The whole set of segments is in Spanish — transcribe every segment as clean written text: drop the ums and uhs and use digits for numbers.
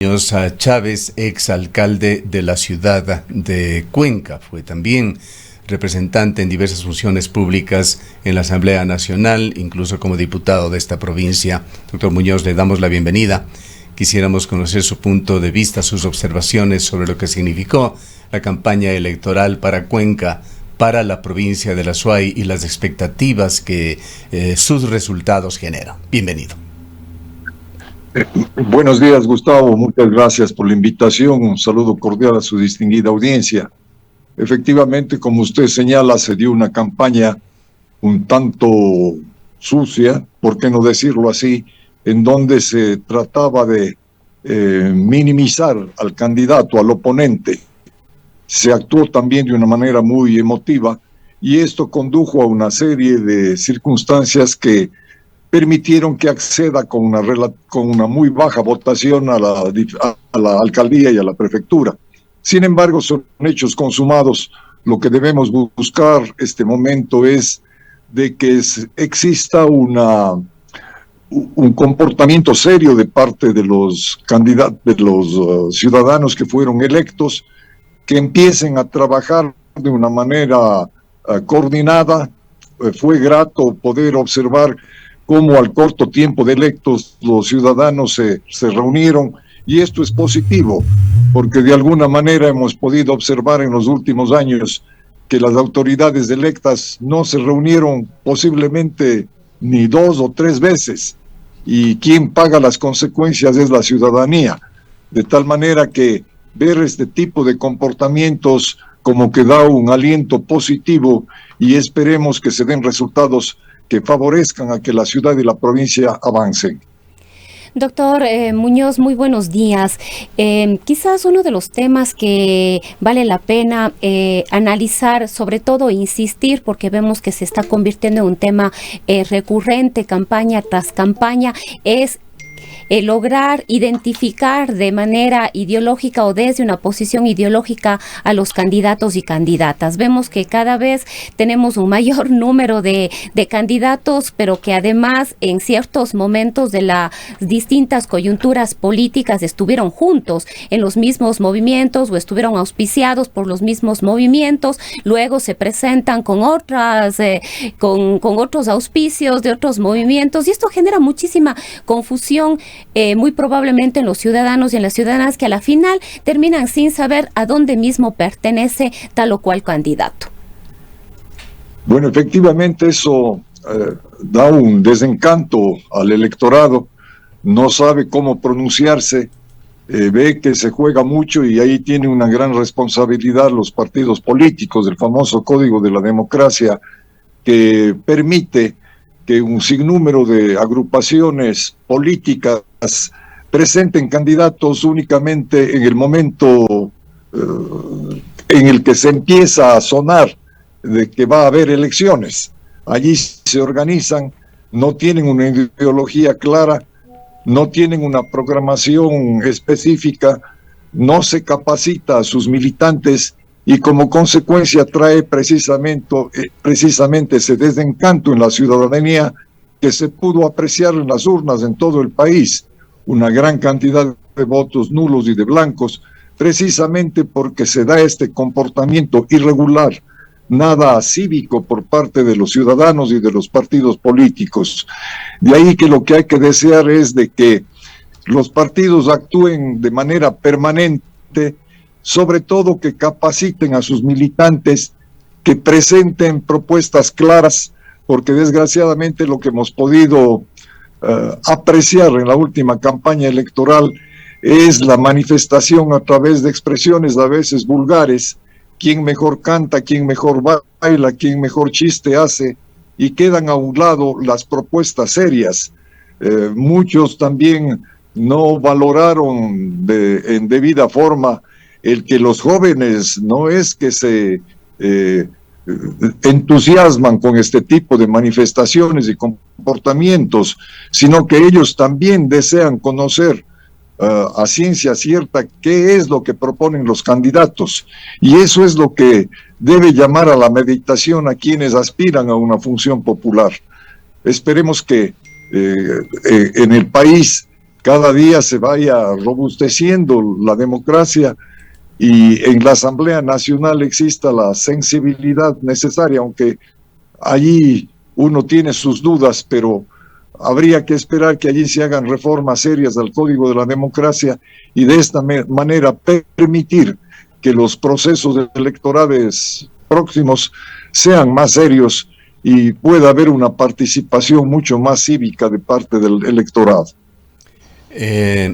A Chávez, exalcalde de la ciudad de Cuenca, fue también representante en diversas funciones públicas en la Asamblea Nacional, incluso como diputado de esta provincia. Doctor Muñoz, le damos la bienvenida. Quisiéramos conocer su punto de vista, sus observaciones sobre lo que significó la campaña electoral para Cuenca, para la provincia de La Suay y las expectativas que sus resultados generan. Bienvenido. Buenos días, Gustavo. Muchas gracias por la invitación. Un saludo cordial a su distinguida audiencia. Efectivamente, como usted señala, se dio una campaña un tanto sucia, por qué no decirlo así, en donde se trataba de minimizar al candidato, al oponente. Se actuó también de una manera muy emotiva y esto condujo a una serie de circunstancias que permitieron que acceda con una muy baja votación a la alcaldía y a la prefectura. Sin embargo, son hechos consumados. Lo que debemos buscar este momento es de que exista un comportamiento serio de parte de los candidatos, de los ciudadanos que fueron electos, que empiecen a trabajar de una manera coordinada. Fue grato poder observar cómo al corto tiempo de electos los ciudadanos se reunieron, y esto es positivo, porque de alguna manera hemos podido observar en los últimos años que las autoridades electas no se reunieron posiblemente ni 2 o 3 veces, y quien paga las consecuencias es la ciudadanía, de tal manera que ver este tipo de comportamientos como que da un aliento positivo, y esperemos que se den resultados que favorezcan a que la ciudad y la provincia avancen. Doctor Muñoz, muy buenos días. Quizás uno de los temas que vale la pena analizar, sobre todo insistir, porque vemos que se está convirtiendo en un tema recurrente, campaña tras campaña, es lograr identificar de manera ideológica o desde una posición ideológica a los candidatos y candidatas. Vemos que cada vez tenemos un mayor número de candidatos, pero que además en ciertos momentos de las distintas coyunturas políticas estuvieron juntos en los mismos movimientos o estuvieron auspiciados por los mismos movimientos, luego se presentan con con otros auspicios de otros movimientos, y esto genera muchísima confusión, muy probablemente en los ciudadanos y en las ciudadanas, que a la final terminan sin saber a dónde mismo pertenece tal o cual candidato. Bueno, efectivamente eso da un desencanto al electorado, no sabe cómo pronunciarse, ve que se juega mucho, y ahí tiene una gran responsabilidad los partidos políticos, del famoso Código de la Democracia, que permite que un sinnúmero de agrupaciones políticas presenten candidatos únicamente en el momento en el que se empieza a sonar de que va a haber elecciones. Allí se organizan, no tienen una ideología clara, no tienen una programación específica, no se capacita a sus militantes, y como consecuencia trae precisamente ese desencanto en la ciudadanía que se pudo apreciar en las urnas en todo el país, una gran cantidad de votos nulos y de blancos, precisamente porque se da este comportamiento irregular, nada cívico por parte de los ciudadanos y de los partidos políticos. De ahí que lo que hay que desear es de que los partidos actúen de manera permanente, sobre todo que capaciten a sus militantes, que presenten propuestas claras, porque desgraciadamente lo que hemos podido apreciar en la última campaña electoral es la manifestación a través de expresiones a veces vulgares, quién mejor canta, quién mejor baila, quién mejor chiste hace, y quedan a un lado las propuestas serias. Muchos también no valoraron en debida forma el que los jóvenes no es que se entusiasman con este tipo de manifestaciones y comportamientos, sino que ellos también desean conocer a ciencia cierta qué es lo que proponen los candidatos, y eso es lo que debe llamar a la meditación a quienes aspiran a una función popular. Esperemos que en el país cada día se vaya robusteciendo la democracia y en la Asamblea Nacional exista la sensibilidad necesaria, aunque allí uno tiene sus dudas, pero habría que esperar que allí se hagan reformas serias al Código de la Democracia y de esta manera permitir que los procesos electorales próximos sean más serios y pueda haber una participación mucho más cívica de parte del electorado.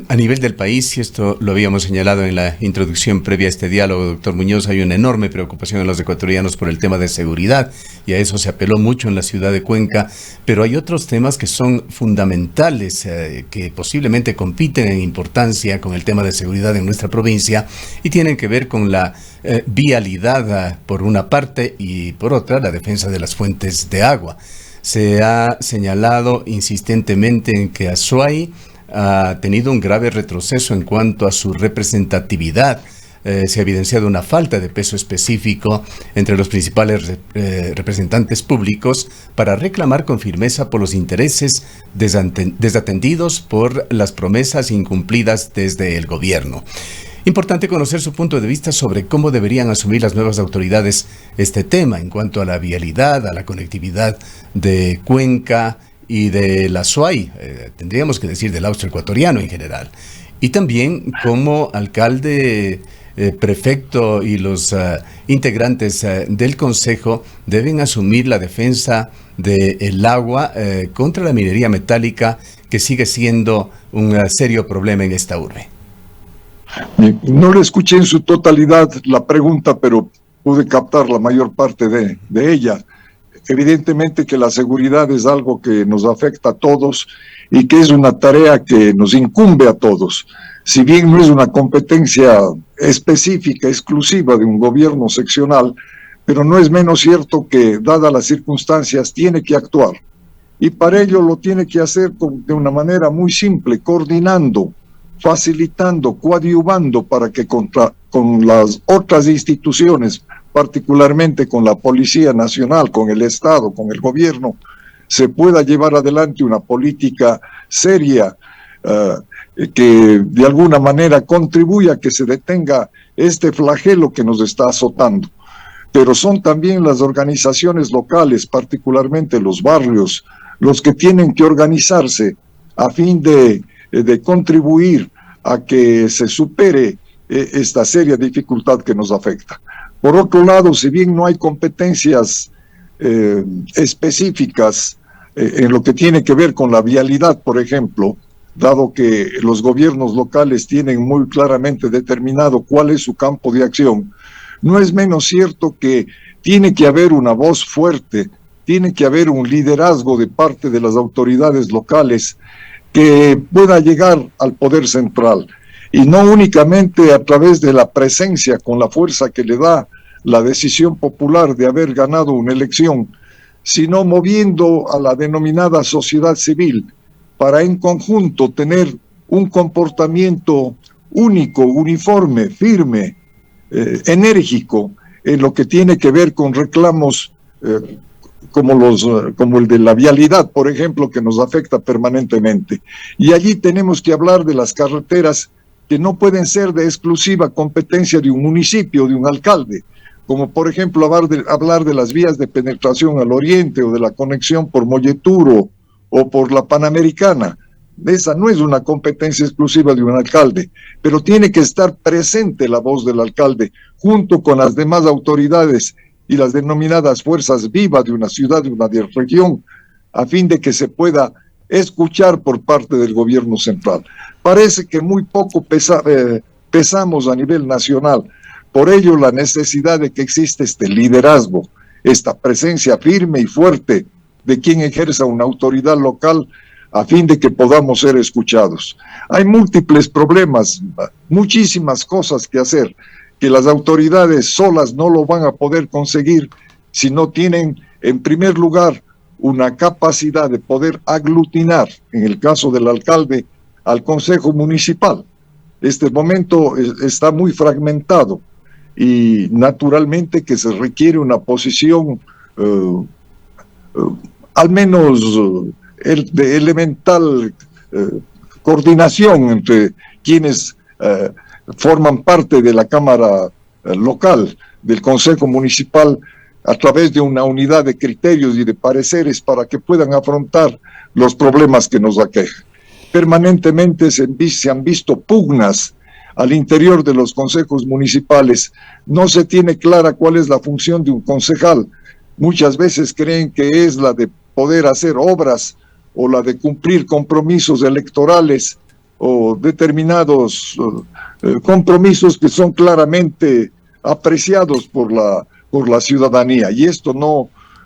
A nivel del país, y esto lo habíamos señalado en la introducción previa a este diálogo, doctor Muñoz, hay una enorme preocupación en los ecuatorianos por el tema de seguridad, y a eso se apeló mucho en la ciudad de Cuenca, pero hay otros temas que son fundamentales, que posiblemente compiten en importancia con el tema de seguridad en nuestra provincia, y tienen que ver con la vialidad por una parte, y por otra la defensa de las fuentes de agua. Se ha señalado insistentemente en que Azuay ha tenido un grave retroceso en cuanto a su representatividad. Se ha evidenciado una falta de peso específico entre los principales representantes públicos para reclamar con firmeza por los intereses desatendidos por las promesas incumplidas desde el gobierno. Importante conocer su punto de vista sobre cómo deberían asumir las nuevas autoridades este tema en cuanto a la vialidad, a la conectividad de Cuenca y de la Azuay, tendríamos que decir del austro ecuatoriano en general, y también como alcalde, prefecto y los integrantes del consejo deben asumir la defensa del agua contra la minería metálica, que sigue siendo un serio problema en esta urbe. No le escuché en su totalidad la pregunta, pero pude captar la mayor parte de ella. Evidentemente que la seguridad es algo que nos afecta a todos y que es una tarea que nos incumbe a todos. Si bien no es una competencia específica, exclusiva de un gobierno seccional, pero no es menos cierto que, dadas las circunstancias, tiene que actuar. Y para ello lo tiene que hacer de una manera muy simple, coordinando, facilitando, coadyuvando para que con las otras instituciones, particularmente con la Policía Nacional, con el Estado, con el gobierno, se pueda llevar adelante una política seria que de alguna manera contribuya a que se detenga este flagelo que nos está azotando. Pero son también las organizaciones locales, particularmente los barrios, los que tienen que organizarse a fin de contribuir a que se supere esta seria dificultad que nos afecta. Por otro lado, si bien no hay competencias específicas en lo que tiene que ver con la vialidad, por ejemplo, dado que los gobiernos locales tienen muy claramente determinado cuál es su campo de acción, no es menos cierto que tiene que haber una voz fuerte, tiene que haber un liderazgo de parte de las autoridades locales que pueda llegar al poder central, y no únicamente a través de la presencia con la fuerza que le da la decisión popular de haber ganado una elección, sino moviendo a la denominada sociedad civil para en conjunto tener un comportamiento único, uniforme, firme, enérgico en lo que tiene que ver con reclamos como el de la vialidad, por ejemplo, que nos afecta permanentemente. Y allí tenemos que hablar de las carreteras que no pueden ser de exclusiva competencia de un municipio, de un alcalde, como por ejemplo hablar de las vías de penetración al oriente o de la conexión por Molleturo o por la Panamericana. Esa no es una competencia exclusiva de un alcalde, pero tiene que estar presente la voz del alcalde junto con las demás autoridades y las denominadas fuerzas vivas de una ciudad, de una región, a fin de que se pueda escuchar por parte del gobierno central. Parece que muy poco pesamos a nivel nacional. Por ello, la necesidad de que exista este liderazgo, esta presencia firme y fuerte de quien ejerza una autoridad local, a fin de que podamos ser escuchados. Hay múltiples problemas, muchísimas cosas que hacer, que las autoridades solas no lo van a poder conseguir si no tienen, en primer lugar, una capacidad de poder aglutinar, en el caso del alcalde, al Consejo Municipal. Este momento está muy fragmentado y naturalmente que se requiere una posición al menos de elemental coordinación entre quienes forman parte de la Cámara local, del Consejo Municipal, a través de una unidad de criterios y de pareceres para que puedan afrontar los problemas que nos aquejan. Permanentemente se han visto pugnas al interior de los consejos municipales. No se tiene clara cuál es la función de un concejal. Muchas veces creen que es la de poder hacer obras o la de cumplir compromisos electorales o determinados compromisos que son claramente apreciados por la ciudadanía, y esto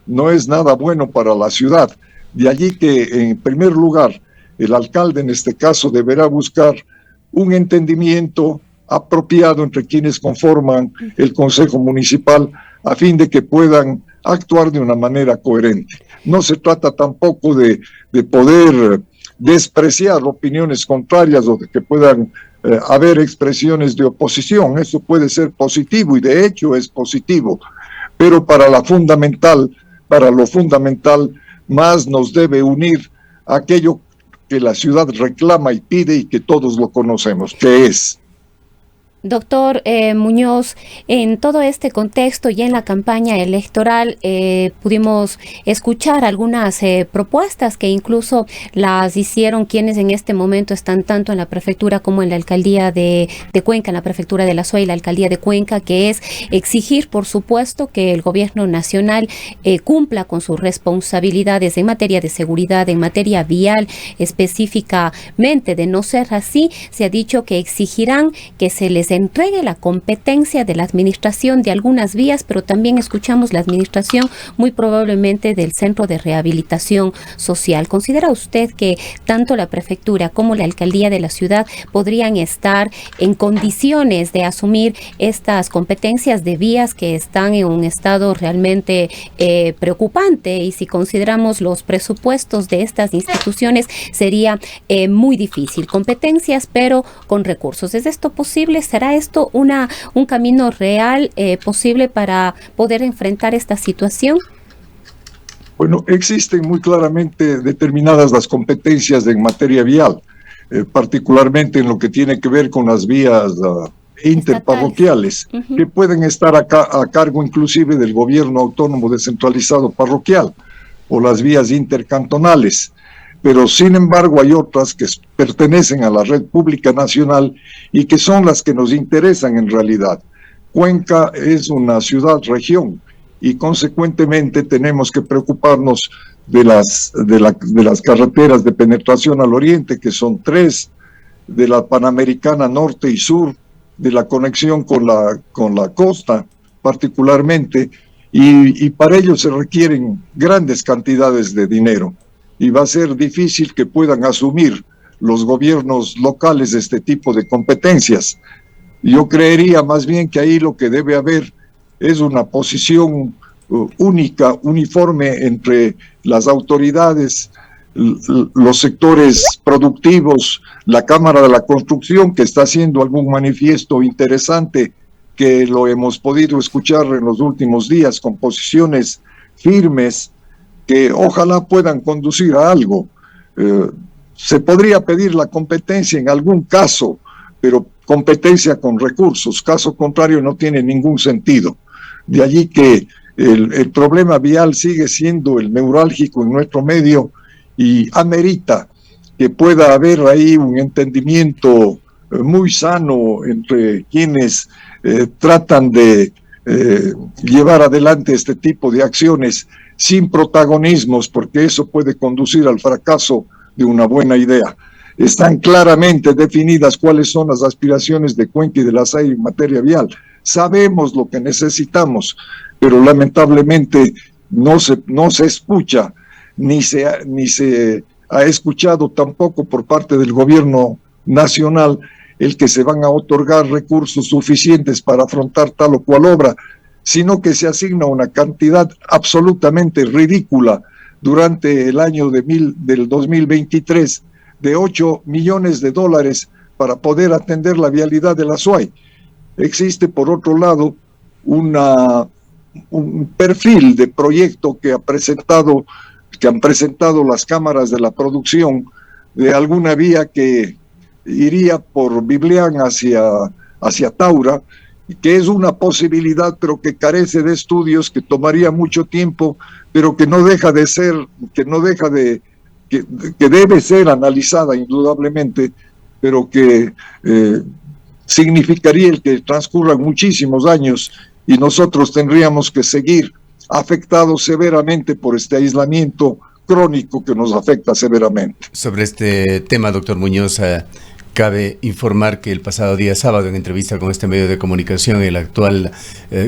no es nada bueno para la ciudad. De allí que, en primer lugar, el alcalde en este caso deberá buscar un entendimiento apropiado entre quienes conforman el Consejo Municipal a fin de que puedan actuar de una manera coherente. No se trata tampoco de poder despreciar opiniones contrarias o de que puedan haber expresiones de oposición. Eso puede ser positivo y de hecho es positivo, pero para lo fundamental más nos debe unir aquello que la ciudad reclama y pide y que todos lo conocemos, que es. Doctor Muñoz, en todo este contexto y en la campaña electoral pudimos escuchar algunas propuestas que incluso las hicieron quienes en este momento están tanto en la prefectura como en la alcaldía de Cuenca, en la prefectura de La Suay y la alcaldía de Cuenca, que es exigir, por supuesto, que el gobierno nacional cumpla con sus responsabilidades en materia de seguridad, en materia vial específicamente. De no ser así, se ha dicho que exigirán que se les entregue la competencia de la administración de algunas vías, pero también escuchamos la administración muy probablemente del Centro de Rehabilitación Social. ¿Considera usted que tanto la prefectura como la alcaldía de la ciudad podrían estar en condiciones de asumir estas competencias de vías que están en un estado realmente preocupante? Y si consideramos los presupuestos de estas instituciones, sería muy difícil. Competencias, pero con recursos. ¿Es esto posible? ¿Será esto un camino real posible para poder enfrentar esta situación? Bueno, existen muy claramente determinadas las competencias en materia vial, particularmente en lo que tiene que ver con las vías interparroquiales, que pueden estar a cargo inclusive del gobierno autónomo descentralizado parroquial, o las vías intercantonales. Pero sin embargo hay otras que pertenecen a la red pública nacional y que son las que nos interesan en realidad. Cuenca es una ciudad-región y consecuentemente tenemos que preocuparnos de las carreteras de penetración al oriente, que son 3, de la Panamericana Norte y Sur, de la conexión con la costa particularmente, y para ello se requieren grandes cantidades de dinero. Y va a ser difícil que puedan asumir los gobiernos locales este tipo de competencias. Yo creería más bien que ahí lo que debe haber es una posición única, uniforme entre las autoridades, los sectores productivos, la Cámara de la Construcción, que está haciendo algún manifiesto interesante que lo hemos podido escuchar en los últimos días con posiciones firmes, que ojalá puedan conducir a algo. Se podría pedir la competencia en algún caso, pero competencia con recursos, caso contrario no tiene ningún sentido. De allí que el problema vial sigue siendo el neurálgico en nuestro medio y amerita que pueda haber ahí un entendimiento muy sano entre quienes tratan de llevar adelante este tipo de acciones sin protagonismos, porque eso puede conducir al fracaso de una buena idea. Están claramente definidas cuáles son las aspiraciones de Cuenca y de La Suay en materia vial. Sabemos lo que necesitamos, pero lamentablemente no se escucha, ni se ha escuchado tampoco por parte del gobierno nacional el que se van a otorgar recursos suficientes para afrontar tal o cual obra, sino que se asigna una cantidad absolutamente ridícula durante el año del 2023 de $8 millones para poder atender la vialidad de La Suay. Existe, por otro lado, un perfil de proyecto que han presentado las cámaras de la producción de alguna vía que iría por Biblián hacia Taura, que es una posibilidad, pero que carece de estudios, que tomaría mucho tiempo, pero que no deja de ser, que debe ser analizada indudablemente, pero que significaría el que transcurran muchísimos años y nosotros tendríamos que seguir afectados severamente por este aislamiento crónico que nos afecta severamente. Sobre este tema, doctor Muñoz, cabe informar que el pasado día sábado, en entrevista con este medio de comunicación, el actual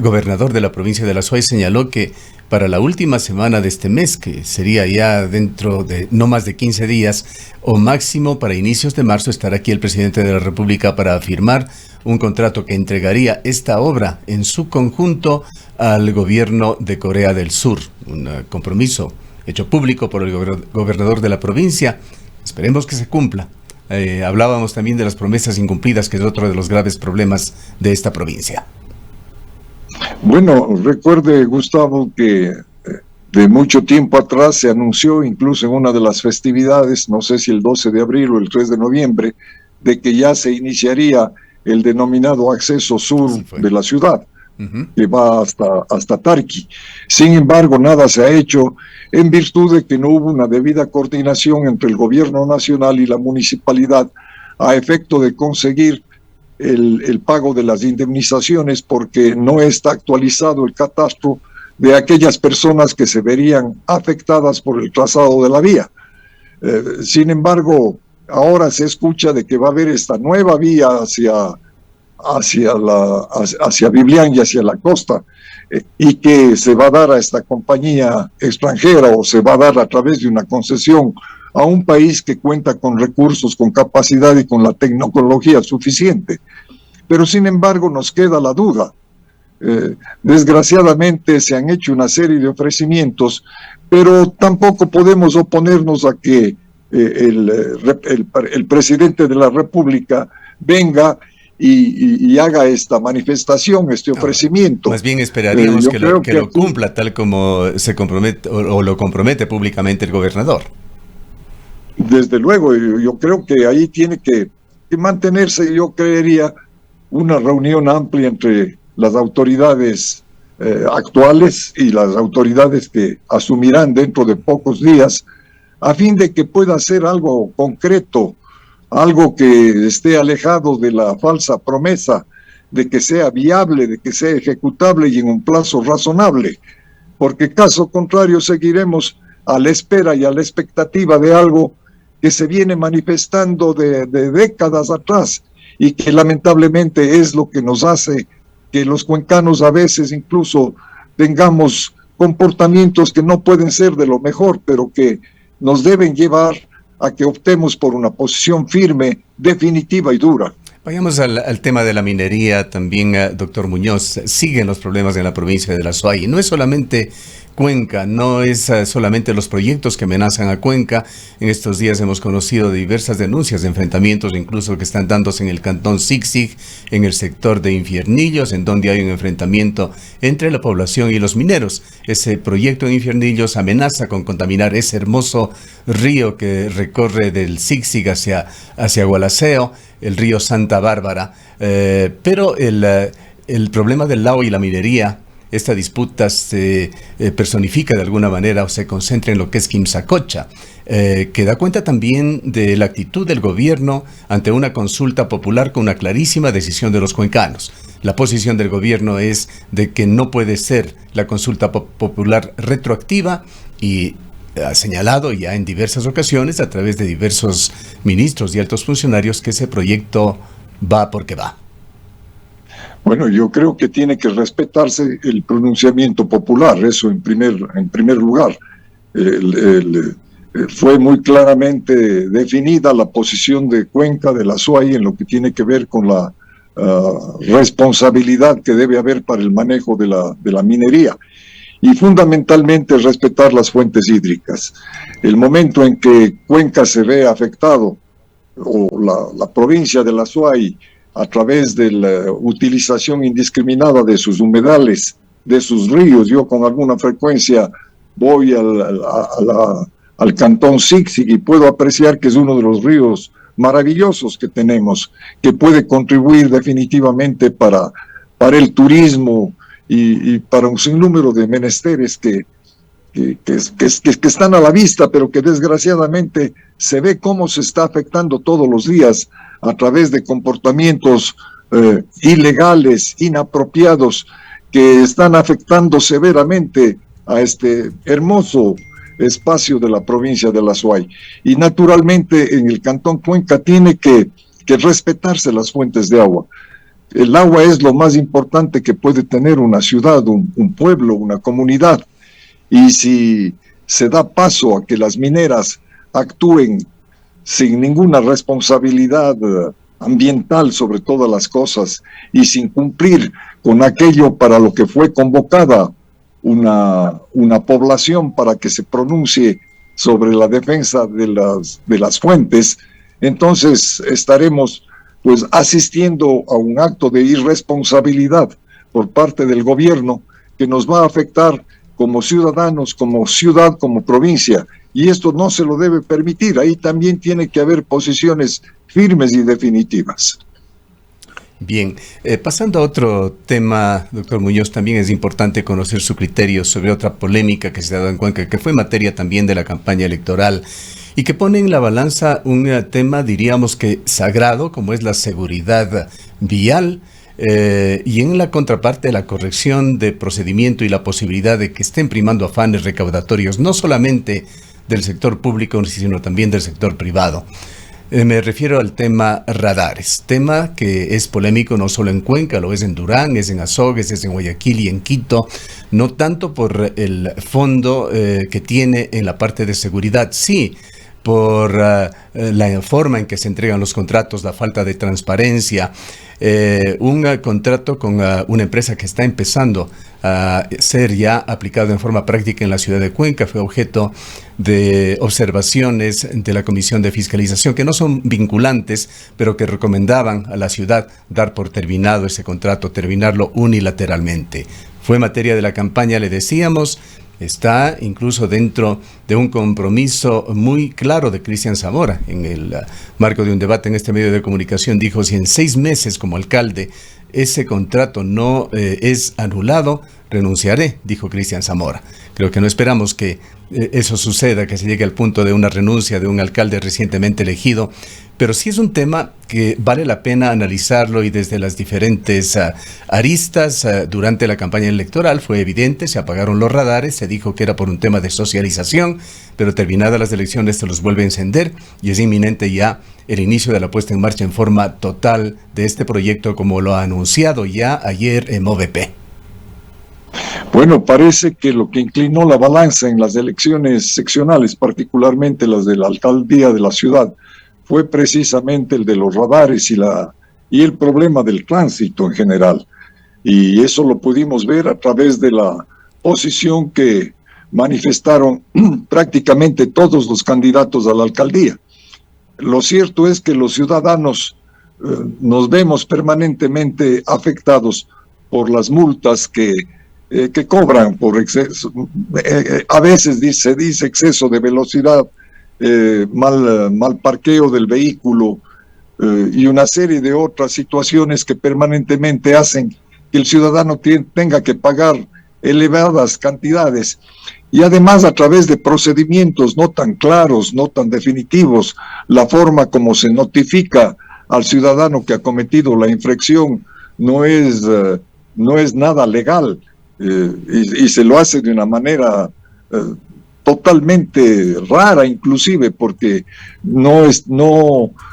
gobernador de la provincia de La Suay señaló que para la última semana de este mes, que sería ya dentro de no más de 15 días, o máximo para inicios de marzo, estará aquí el presidente de la República para firmar un contrato que entregaría esta obra en su conjunto al gobierno de Corea del Sur. Un compromiso hecho público por el gobernador de la provincia. Esperemos que se cumpla. Hablábamos también de las promesas incumplidas, que es otro de los graves problemas de esta provincia. Bueno, recuerde, Gustavo, que de mucho tiempo atrás se anunció, incluso en una de las festividades, no sé si el 12 de abril o el 3 de noviembre, de que ya se iniciaría el denominado acceso sur de la ciudad, que va hasta Tarqui. Sin embargo, nada se ha hecho en virtud de que no hubo una debida coordinación entre el gobierno nacional y la municipalidad a efecto de conseguir el pago de las indemnizaciones, porque no está actualizado el catastro de aquellas personas que se verían afectadas por el trazado de la vía. Sin embargo, ahora se escucha de que va a haber esta nueva vía hacia Biblián y hacia la costa, y que se va a dar a esta compañía extranjera, o se va a dar a través de una concesión a un país que cuenta con recursos, con capacidad y con la tecnología suficiente. Pero sin embargo nos queda la duda. Desgraciadamente se han hecho una serie de ofrecimientos, pero tampoco podemos oponernos a que el presidente de la República venga y haga esta manifestación, este ofrecimiento. Más bien esperaríamos que lo cumpla tal como se compromete o lo compromete públicamente el gobernador. Desde luego, yo creo que ahí tiene que mantenerse, yo creería, una reunión amplia entre las autoridades actuales y las autoridades que asumirán dentro de pocos días, a fin de que pueda hacer algo concreto, algo que esté alejado de la falsa promesa de que sea viable, de que sea ejecutable y en un plazo razonable, porque caso contrario seguiremos a la espera y a la expectativa de algo que se viene manifestando de décadas atrás y que lamentablemente es lo que nos hace que los cuencanos a veces incluso tengamos comportamientos que no pueden ser de lo mejor, pero que nos deben llevar a que optemos por una posición firme, definitiva y dura. Vayamos al tema de la minería también, doctor Muñoz. Siguen los problemas en la provincia de La Suay. No es solamente Cuenca, no es solamente los proyectos que amenazan a Cuenca. En estos días hemos conocido diversas denuncias de enfrentamientos, incluso que están dándose en el cantón Siksik, en el sector de Infiernillos, en donde hay un enfrentamiento entre la población y los mineros. Ese proyecto en Infiernillos amenaza con contaminar ese hermoso río que recorre del Siksik hacia Gualaceo, el río Santa Bárbara. Pero el problema del lao y la minería, esta disputa se personifica de alguna manera o se concentra en lo que es Quimsacocha, que da cuenta también de la actitud del gobierno ante una consulta popular con una clarísima decisión de los cuencanos. La posición del gobierno es de que no puede ser la consulta popular retroactiva y ha señalado ya en diversas ocasiones a través de diversos ministros y altos funcionarios que ese proyecto va porque va. Bueno, yo creo que tiene que respetarse el pronunciamiento popular, eso en primer lugar. Fue muy claramente definida la posición de Cuenca, de La Suay, en lo que tiene que ver con la responsabilidad que debe haber para el manejo de la minería. Y fundamentalmente respetar las fuentes hídricas. El momento en que Cuenca se ve afectado, o la provincia de La Suay, a través de la utilización indiscriminada de sus humedales, de sus ríos. Yo con alguna frecuencia voy a al cantón Siksik, y puedo apreciar que es uno de los ríos maravillosos que tenemos, que puede contribuir definitivamente para el turismo y para un sinnúmero de menesteres que están a la vista, pero que desgraciadamente se ve cómo se está afectando todos los días a través de comportamientos ilegales, inapropiados, que están afectando severamente a este hermoso espacio de la provincia de La Suay. Y naturalmente en el cantón Cuenca tiene que respetarse las fuentes de agua. El agua es lo más importante que puede tener una ciudad, un pueblo, una comunidad. Y si se da paso a que las mineras actúen sin ninguna responsabilidad ambiental sobre todas las cosas y sin cumplir con aquello para lo que fue convocada una población para que se pronuncie sobre la defensa de las fuentes, entonces estaremos pues asistiendo a un acto de irresponsabilidad por parte del gobierno que nos va a afectar como ciudadanos, como ciudad, como provincia, y esto no se lo debe permitir. Ahí también tiene que haber posiciones firmes y definitivas. Bien, pasando a otro tema, doctor Muñoz, también es importante conocer su criterio sobre otra polémica que se ha dado en Cuenca, que fue materia también de la campaña electoral y que pone en la balanza un tema, diríamos que sagrado, como es la seguridad vial, y en la contraparte la corrección de procedimiento y la posibilidad de que estén primando afanes recaudatorios, no solamente del sector público, sino también del sector privado. Me refiero al tema radares, tema que es polémico no solo en Cuenca, lo es en Durán, es en Azogues, es en Guayaquil y en Quito, no tanto por el fondo que tiene en la parte de seguridad, sí, por la forma en que se entregan los contratos, la falta de transparencia, un contrato con una empresa que está empezando a ser ya aplicado en forma práctica en la ciudad de Cuenca, fue objeto de observaciones de la Comisión de Fiscalización, que no son vinculantes, pero que recomendaban a la ciudad dar por terminado ese contrato, terminarlo unilateralmente. Fue materia de la campaña, le decíamos. Está incluso dentro de un compromiso muy claro de Cristian Zamora. En el marco de un debate en este medio de comunicación dijo, si en 6 meses como alcalde ese contrato no es anulado, renunciaré, dijo Cristian Zamora. Creo que no esperamos que eso suceda, que se llegue al punto de una renuncia de un alcalde recientemente elegido, pero sí es un tema que vale la pena analizarlo y desde las diferentes aristas. Durante la campaña electoral fue evidente, se apagaron los radares, se dijo que era por un tema de socialización, pero terminadas las elecciones se los vuelve a encender y es inminente ya el inicio de la puesta en marcha en forma total de este proyecto, como lo ha anunciado ya ayer en MOVP. Bueno, parece que lo que inclinó la balanza en las elecciones seccionales, particularmente las de la alcaldía de la ciudad, fue precisamente el de los radares y el problema del tránsito en general. Y eso lo pudimos ver a través de la posición que manifestaron prácticamente todos los candidatos a la alcaldía. Lo cierto es que los ciudadanos nos vemos permanentemente afectados por las multas que cobran por exceso, a veces se dice exceso de velocidad, mal parqueo del vehículo y una serie de otras situaciones que permanentemente hacen que el ciudadano tenga que pagar elevadas cantidades. Y además, a través de procedimientos no tan claros, no tan definitivos, la forma como se notifica al ciudadano que ha cometido la infracción no es nada legal. Y se lo hace de una manera totalmente rara, inclusive porque no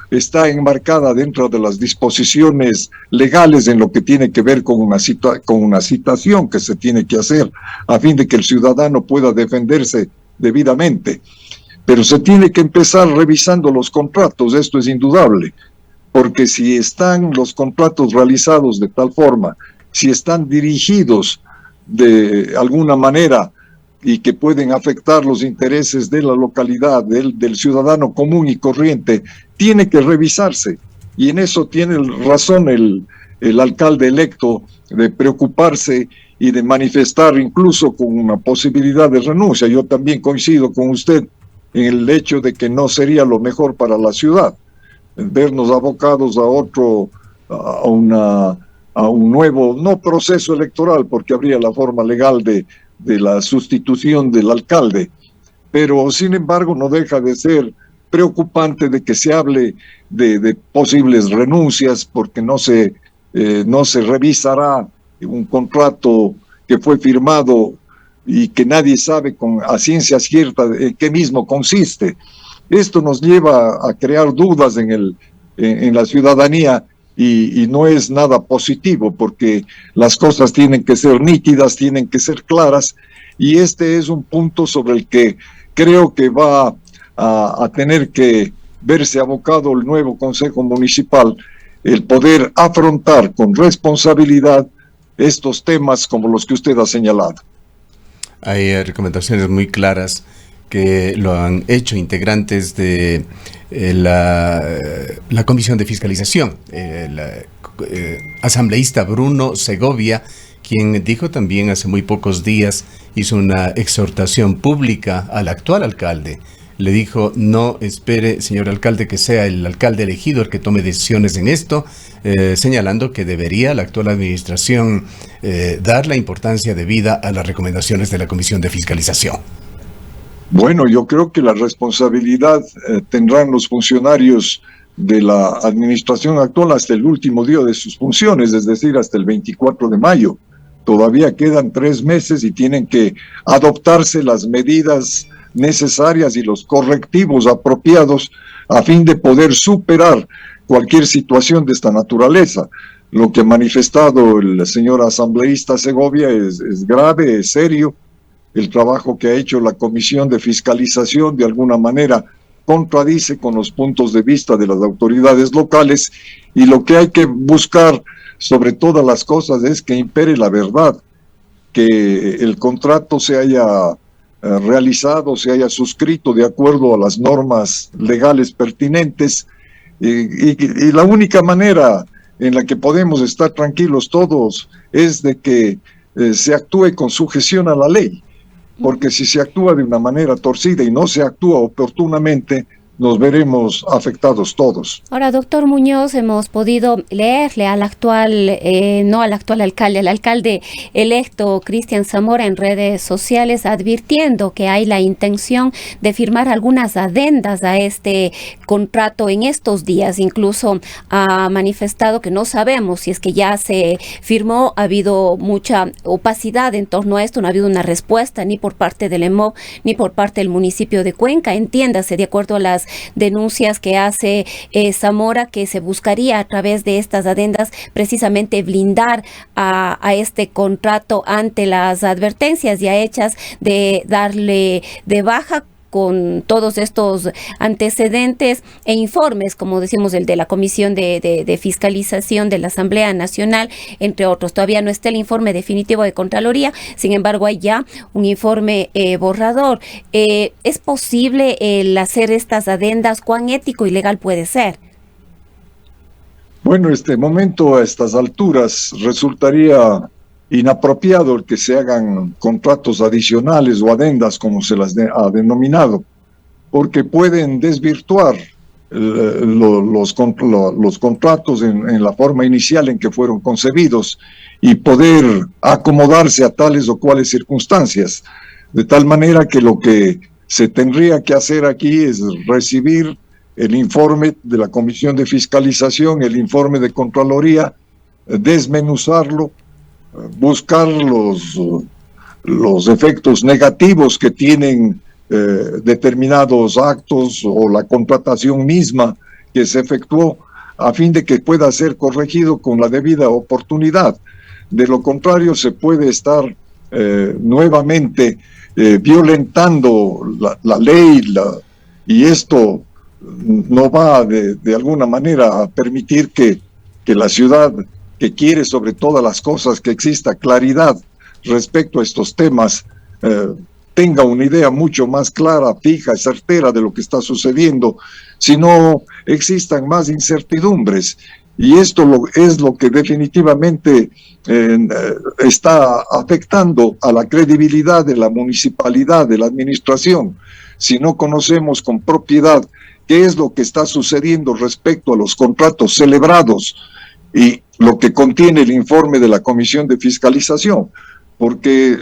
está enmarcada dentro de las disposiciones legales en lo que tiene que ver con una citación que se tiene que hacer a fin de que el ciudadano pueda defenderse debidamente. Pero se tiene que empezar revisando los contratos, esto es indudable, porque si están los contratos realizados de tal forma, si están dirigidos de alguna manera y que pueden afectar los intereses de la localidad, del ciudadano común y corriente, tiene que revisarse. Y en eso tiene razón el alcalde electo de preocuparse y de manifestar incluso con una posibilidad de renuncia. Yo también coincido con usted en el hecho de que no sería lo mejor para la ciudad, vernos abocados a otro, a un nuevo, no proceso electoral, porque habría la forma legal de la sustitución del alcalde, pero sin embargo no deja de ser preocupante de que se hable de posibles renuncias, porque no se revisará un contrato que fue firmado y que nadie sabe a ciencia cierta en qué mismo consiste. Esto nos lleva a crear dudas en la ciudadanía y no es nada positivo, porque las cosas tienen que ser nítidas, tienen que ser claras, y este es un punto sobre el que creo que va a tener que verse abocado el nuevo Consejo Municipal, el poder afrontar con responsabilidad estos temas como los que usted ha señalado. Hay recomendaciones muy claras que lo han hecho integrantes de la Comisión de Fiscalización, el asambleísta Bruno Segovia, quien dijo también hace muy pocos días, hizo una exhortación pública al actual alcalde. Le dijo: no espere, señor alcalde, que sea el alcalde elegido el que tome decisiones en esto, señalando que debería la actual administración dar la importancia debida a las recomendaciones de la Comisión de Fiscalización. Bueno, yo creo que la responsabilidad tendrán los funcionarios de la administración actual hasta el último día de sus funciones, es decir, hasta el 24 de mayo. Todavía quedan 3 meses y tienen que adoptarse las medidas necesarias y los correctivos apropiados a fin de poder superar cualquier situación de esta naturaleza. Lo que ha manifestado el señor asambleísta Segovia es grave, es serio. El trabajo que ha hecho la Comisión de Fiscalización de alguna manera contradice con los puntos de vista de las autoridades locales, y lo que hay que buscar sobre todas las cosas es que impere la verdad, que el contrato se haya realizado, se haya suscrito de acuerdo a las normas legales pertinentes, y la única manera en la que podemos estar tranquilos todos es de que se actúe con sujeción a la ley, porque si se actúa de una manera torcida y no se actúa oportunamente, nos veremos afectados todos. Ahora, doctor Muñoz, hemos podido leerle al actual, no al actual alcalde, al alcalde electo Cristian Zamora en redes sociales advirtiendo que hay la intención de firmar algunas adendas a este contrato en estos días. Incluso ha manifestado que no sabemos si es que ya se firmó, ha habido mucha opacidad en torno a esto, no ha habido una respuesta ni por parte del EMOB ni por parte del municipio de Cuenca. Entiéndase, de acuerdo a las denuncias que hace Zamora, que se buscaría a través de estas adendas precisamente blindar a este contrato ante las advertencias ya hechas de darle de baja con todos estos antecedentes e informes, como decimos, el de la Comisión de Fiscalización de la Asamblea Nacional, entre otros. Todavía no está el informe definitivo de Contraloría, sin embargo hay ya un informe borrador. ¿Es posible el hacer estas adendas? ¿Cuán ético y legal puede ser? Bueno, este momento a estas alturas resultaría inapropiado el que se hagan contratos adicionales o adendas, como se las ha denominado, porque pueden desvirtuar los contratos en la forma inicial en que fueron concebidos y poder acomodarse a tales o cuales circunstancias, de tal manera que lo que se tendría que hacer aquí es recibir el informe de la Comisión de Fiscalización, el informe de Contraloría, desmenuzarlo, buscar los efectos negativos que tienen determinados actos o la contratación misma que se efectuó, a fin de que pueda ser corregido con la debida oportunidad. De lo contrario, se puede estar nuevamente violentando la ley, y esto no va de alguna manera a permitir que la ciudad, que quiere sobre todas las cosas que exista claridad respecto a estos temas, tenga una idea mucho más clara, fija y certera de lo que está sucediendo, si no existan más incertidumbres. Y esto es lo que definitivamente está afectando a la credibilidad de la municipalidad, de la administración. Si no conocemos con propiedad qué es lo que está sucediendo respecto a los contratos celebrados y lo que contiene el informe de la Comisión de Fiscalización, porque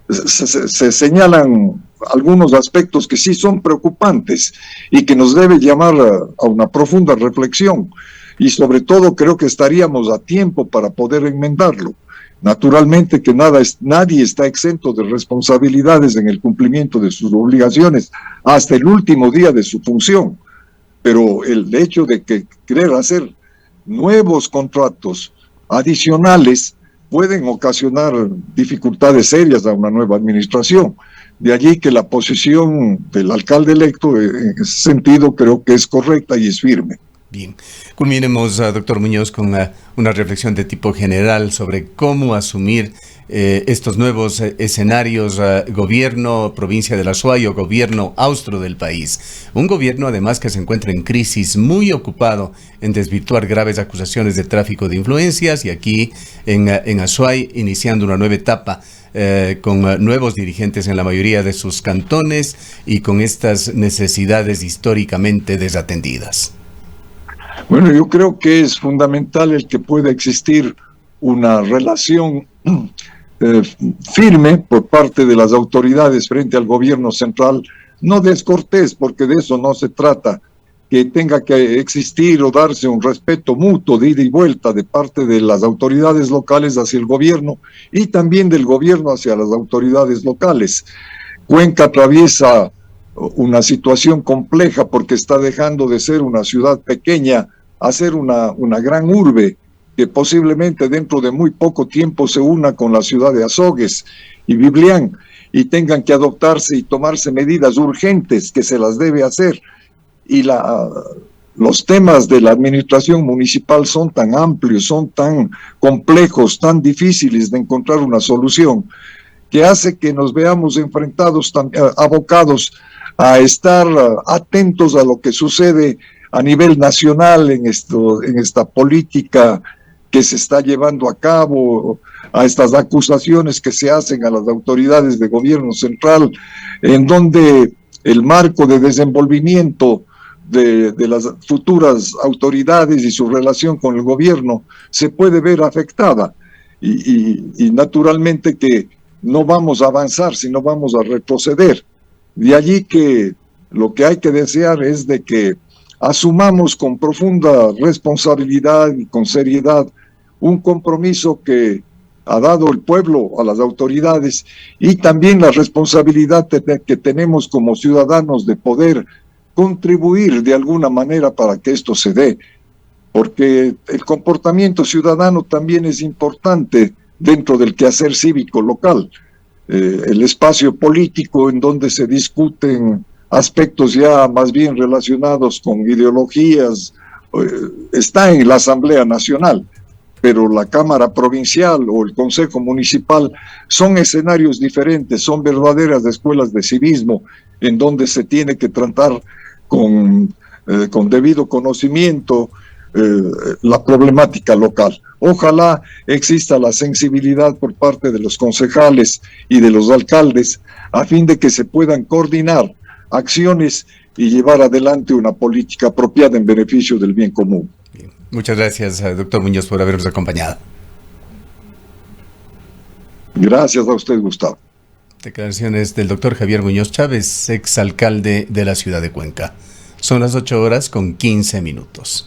se señalan algunos aspectos que sí son preocupantes y que nos debe llamar a una profunda reflexión, y sobre todo creo que estaríamos a tiempo para poder enmendarlo. Naturalmente que nadie está exento de responsabilidades en el cumplimiento de sus obligaciones hasta el último día de su función, pero el hecho de que querer hacer nuevos contratos adicionales pueden ocasionar dificultades serias a una nueva administración. De allí que la posición del alcalde electo en ese sentido creo que es correcta y es firme. Bien, culminemos, doctor Muñoz, con una reflexión de tipo general sobre cómo asumir estos nuevos escenarios, gobierno provincia del Azuay o gobierno austro del país. Un gobierno además que se encuentra en crisis, muy ocupado en desvirtuar graves acusaciones de tráfico de influencias, y aquí en Azuay iniciando una nueva etapa con nuevos dirigentes en la mayoría de sus cantones y con estas necesidades históricamente desatendidas. Bueno, yo creo que es fundamental el que pueda existir una relación firme por parte de las autoridades frente al gobierno central, no descortés, porque de eso no se trata, que tenga que existir o darse un respeto mutuo de ida y vuelta de parte de las autoridades locales hacia el gobierno y también del gobierno hacia las autoridades locales. Cuenca atraviesa una situación compleja porque está dejando de ser una ciudad pequeña a ser una gran urbe que posiblemente dentro de muy poco tiempo se una con la ciudad de Azogues y Biblián y tengan que adoptarse y tomarse medidas urgentes que se las debe hacer. Y los temas de la administración municipal son tan amplios, son tan complejos, tan difíciles de encontrar una solución, que hace que nos veamos enfrentados, abocados a estar atentos a lo que sucede a nivel nacional en esta política que se está llevando a cabo, a estas acusaciones que se hacen a las autoridades de gobierno central, en donde el marco de desenvolvimiento de las futuras autoridades y su relación con el gobierno se puede ver afectada. Y naturalmente que no vamos a avanzar, sino vamos a retroceder. De allí que lo que hay que desear es de que asumamos con profunda responsabilidad y con seriedad un compromiso que ha dado el pueblo a las autoridades y también la responsabilidad que tenemos como ciudadanos de poder contribuir de alguna manera para que esto se dé, porque el comportamiento ciudadano también es importante dentro del quehacer cívico local. El espacio político en donde se discuten aspectos ya más bien relacionados con ideologías está en la Asamblea Nacional, pero la Cámara Provincial o el Consejo Municipal son escenarios diferentes, son verdaderas escuelas de civismo en donde se tiene que tratar con debido conocimiento la problemática local. Ojalá exista la sensibilidad por parte de los concejales y de los alcaldes a fin de que se puedan coordinar acciones y llevar adelante una política apropiada en beneficio del bien común. Bien. Muchas gracias, doctor Muñoz, por habernos acompañado. Gracias a usted, Gustavo. Declaraciones del doctor Javier Muñoz Chávez, exalcalde de la ciudad de Cuenca. Son las 8:15 .